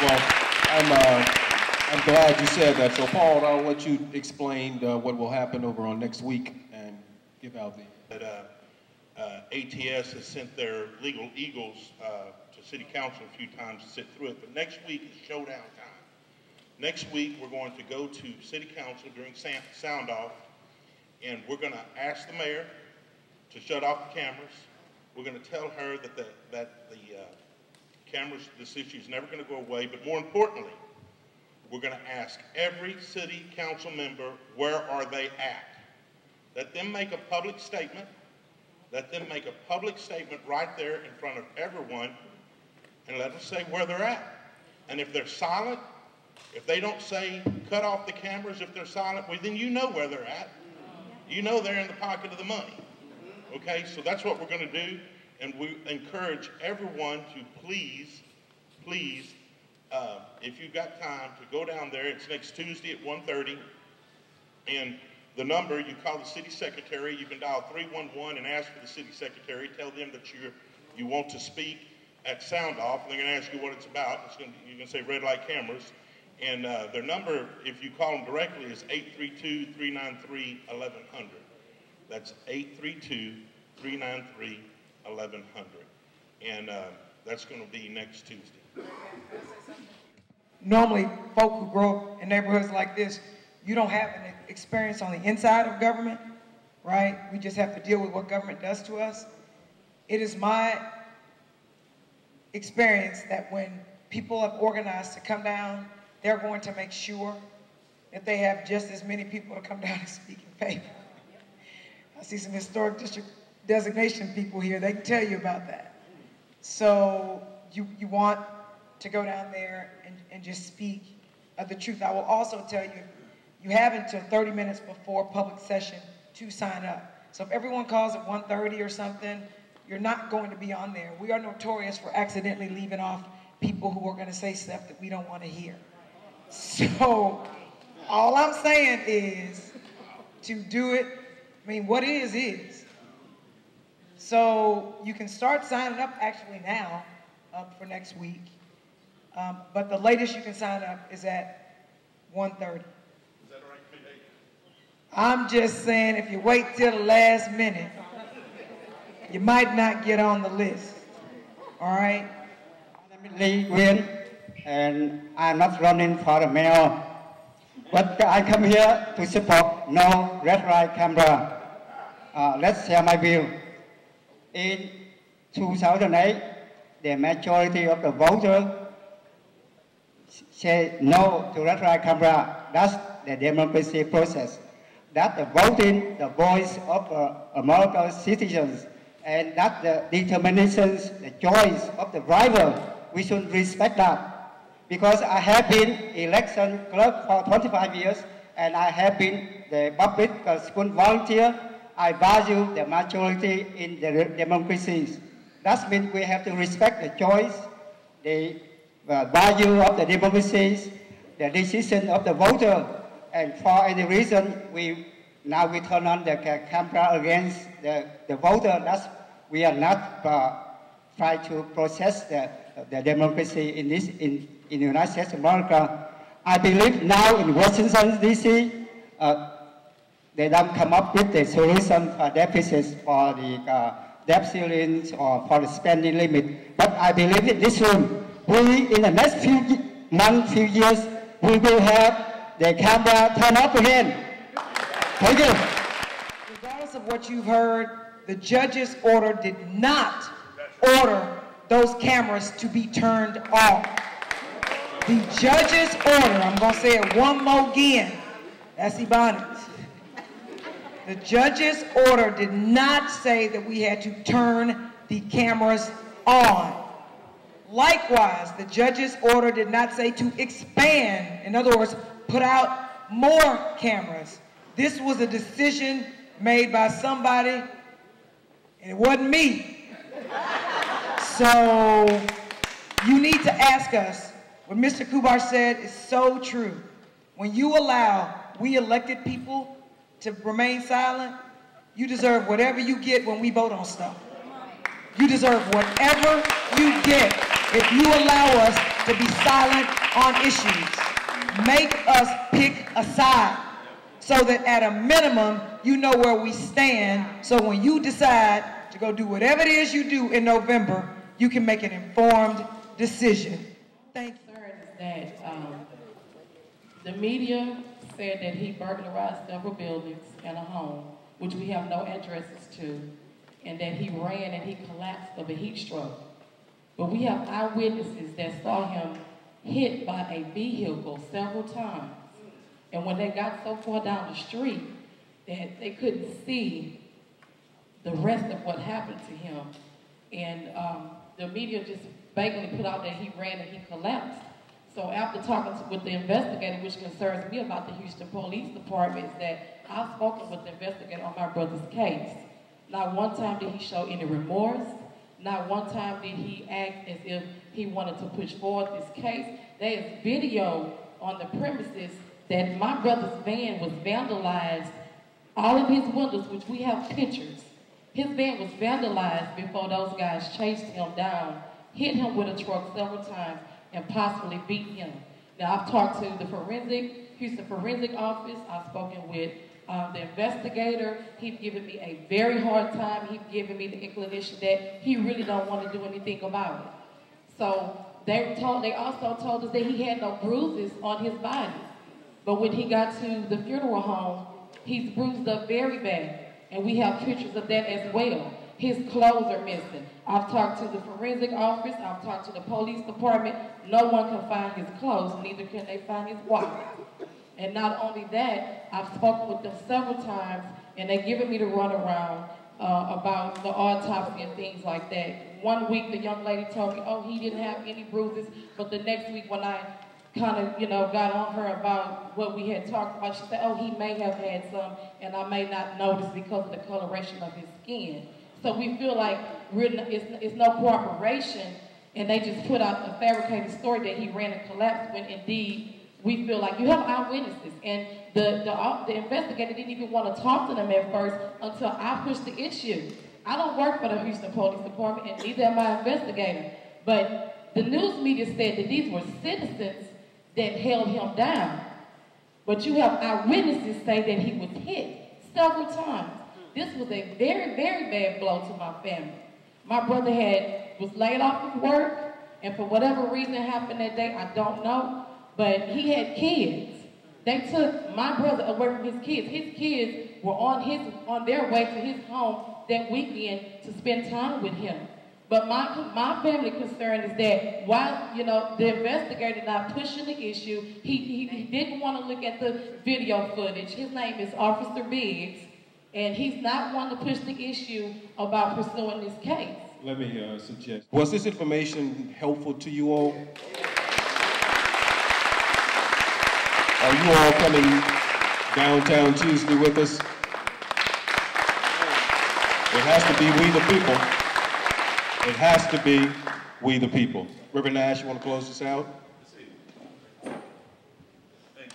Well, I'm glad you said that. So, Paul, I'll let you explain what will happen over on next week and give out the... ATS has sent their legal eagles to City Council a few times to sit through it, but next week is showdown time. Next week, we're going to go to City Council during sound off, and we're going to ask the mayor to shut off the cameras. We're going to tell her that the cameras, this issue is never going to go away, but more importantly, we're going to ask every city council member, where are they at? Let them make a public statement. Let them make a public statement right there in front of everyone, and let them say where they're at. And if they're silent, if they don't say cut off the cameras, if they're silent, well, then you know where they're at. You know they're in the pocket of the money. Okay, so that's what we're going to do, and we encourage everyone to please, if you've got time, to go down there. It's next Tuesday at 1:30, and the number, you call the city secretary. You can dial 311 and ask for the city secretary. Tell them that you want to speak at sound off, and they're going to ask you what it's about. You can say red light cameras. And their number, if you call them directly, is 832-393-1100. That's 832-393-1100. And that's going to be next Tuesday. Normally, folk who grow up in neighborhoods like this, you don't have an experience on the inside of government, right? We just have to deal with what government does to us. It is my experience that when people have organized to come down, they're going to make sure that they have just as many people to come down and speak in favor. I see some historic district designation people here. They can tell you about that. So you want to go down there and just speak the truth. I will also tell you, you have until 30 minutes before public session to sign up. So if everyone calls at 1:30 or something, you're not going to be on there. We are notorious for accidentally leaving off people who are going to say stuff that we don't want to hear. So all I'm saying is to do it. I mean, what is. So you can start signing up actually now for next week. But the latest you can sign up is at 1:30. I'm just saying, if you wait till the last minute, you might not get on the list. All right? I'm Lee Nguyen, and I'm not running for the mayor, but I come here to support no red light camera. Let's share my view. In 2008, the majority of the voters say no to red light camera. That's the democracy process. That's the voting, the voice of American citizens, and that's the determinations, the choice of the driver. We should respect that. Because I have been election clerk for 25 years, and I have been the public school volunteer. I value the majority in the democracies. That means we have to respect the choice, the value of the democracies, the decision of the voter. And for any reason, we turn on the camera against the voter. We are not trying to process the democracy in the United States of America. I believe now in Washington, D.C., they don't come up with the solution for deficits, for the debt ceilings, or for the spending limit. But I believe in this room, in the next few months, few years, we will have the camera turn off again. Thank you. Regardless of what you've heard, the judge's order did not order those cameras to be turned off. The judge's order, I'm going to say it one more again, that's Ebonics. The judge's order did not say that we had to turn the cameras on. Likewise, the judge's order did not say to expand, in other words, put out more cameras. This was a decision made by somebody, and it wasn't me. So you need to ask us. What Mr. Kubar said is so true. When you allow we elected people to remain silent, you deserve whatever you get when we vote on stuff. You deserve whatever you get if you allow us to be silent on issues. Make us pick a side so that at a minimum, you know where we stand. So when you decide to go do whatever it is you do in November, you can make an informed decision. Thank you. That the media said that he burglarized several buildings and a home, which we have no addresses to, and that he ran and he collapsed of a heat stroke. But we have eyewitnesses that saw him hit by a vehicle several times. And when they got so far down the street that they couldn't see the rest of what happened to him. And the media just vaguely put out that he ran and he collapsed. So after talking with the investigator, which concerns me about the Houston Police Department, is that I've spoken with the investigator on my brother's case. Not one time did he show any remorse. Not one time did he act as if he wanted to push forward this case. There is video on the premises that my brother's van was vandalized. All of his windows, which we have pictures, his van was vandalized before those guys chased him down, hit him with a truck several times, and possibly beat him. Now, I've talked to the Houston Forensic Office. I've spoken with the investigator. He's given me a very hard time. He's given me the inclination that he really don't want to do anything about it. So they also told us that he had no bruises on his body. But when he got to the funeral home, he's bruised up very bad. And we have pictures of that as well. His clothes are missing. I've talked to the forensic office. I've talked to the police department. No one can find his clothes, neither can they find his wallet. And not only that, I've spoken with them several times, and they've given me the runaround about the autopsy and things like that. One week, the young lady told me, oh, he didn't have any bruises, but the next week when I kind of, got on her about what we had talked about, she said, oh, he may have had some, and I may not notice because of the coloration of his skin. So we feel like it's no cooperation, and they just put out a fabricated story that he ran and collapsed when indeed we feel like you have eyewitnesses. And the investigator didn't even want to talk to them at first until I pushed the issue. I don't work for the Houston Police Department, and neither am I investigator. But the news media said that these were citizens that held him down. But you have eyewitnesses say that he was hit several times. This was a very, very bad blow to my family. My brother was laid off of work, and for whatever reason happened that day, I don't know, but he had kids. They took my brother away from his kids. His kids were on their way to his home that weekend to spend time with him. But my family concern is that while, the investigator not pushing the issue, he didn't want to look at the video footage. His name is Officer Biggs, and he's not wanting to push the issue about pursuing this case. Let me suggest, was this information helpful to you all? Are you all coming downtown Tuesday with us? It has to be we the people. It has to be we the people. Reverend Nash, you want to close this out? Thank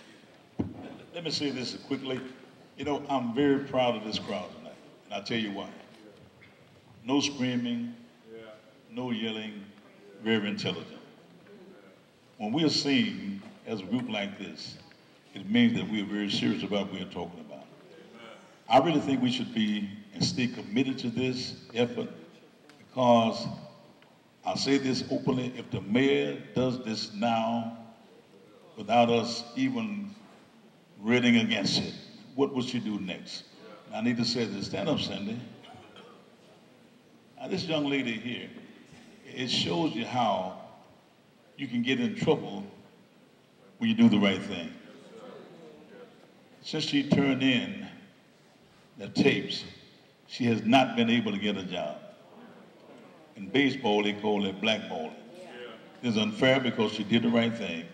you. Let me say this quickly. I'm very proud of this crowd tonight, and I'll tell you why. No screaming, no yelling, very intelligent. When we are seen as a group like this, it means that we are very serious about what we are talking about. I really think we should be and stay committed to this effort, because I'll say this openly, if the mayor does this now without us even reading against it, what will she do next? I need to say this. Stand up, Cindy. Now, this young lady here, it shows you how you can get in trouble when you do the right thing. Since she turned in the tapes, she has not been able to get a job. In baseball, they call it blackballing. It's unfair because she did the right thing.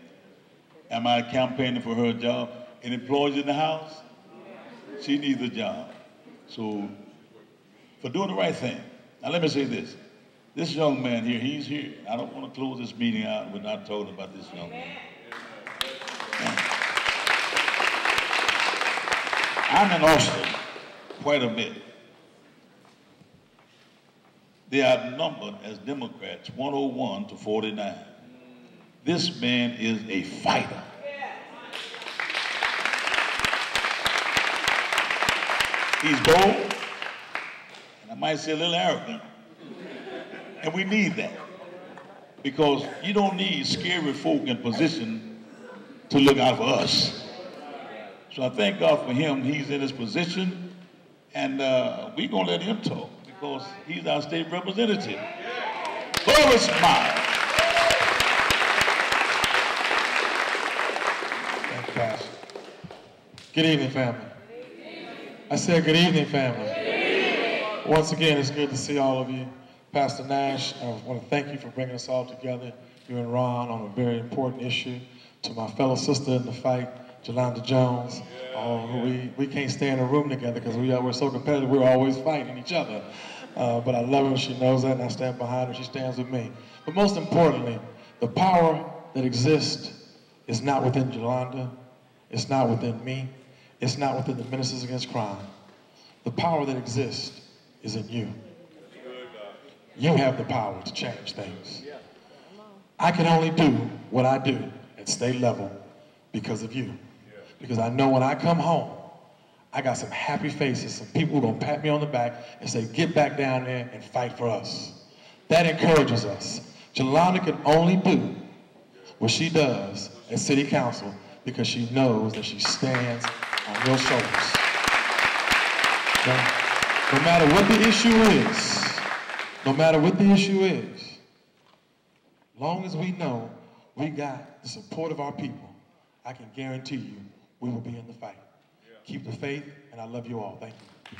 Am I campaigning for her job? Any employees in the house? She needs a job. So, for doing the right thing. Now let me say this. This young man here, he's here. I don't want to close this meeting out without talking about this young man. I'm in Austin quite a bit. They are numbered as Democrats 101 to 49. This man is a fighter. He's bold, and I might say a little arrogant. And we need that. Because you don't need scary folk in position to look out for us. So I thank God for him. He's in his position, and we're going to let him talk because he's our state representative. Glory smile. Thank you, Pastor. Good evening, family. I said good evening, family. Once again, it's good to see all of you. Pastor Nash, I want to thank you for bringing us all together, you and Ron, on a very important issue. To my fellow sister in the fight, Jolanda Jones, we can't stay in a room together because we're so competitive, we're always fighting each other. But I love her, she knows that, and I stand behind her, she stands with me. But most importantly, the power that exists is not within Jolanda, it's not within me, it's not within the Ministers Against Crime. The power that exists is in you. You have the power to change things. I can only do what I do at state level because of you. Because I know when I come home, I got some happy faces, some people who are going to pat me on the back and say, get back down there and fight for us. That encourages us. Jolanda can only do what she does at City Council because she knows that she stands on your shoulders. No matter what the issue is, no matter what the issue is, long as we know we got the support of our people, I can guarantee you we will be in the fight. Keep the faith, and I love you all. Thank you.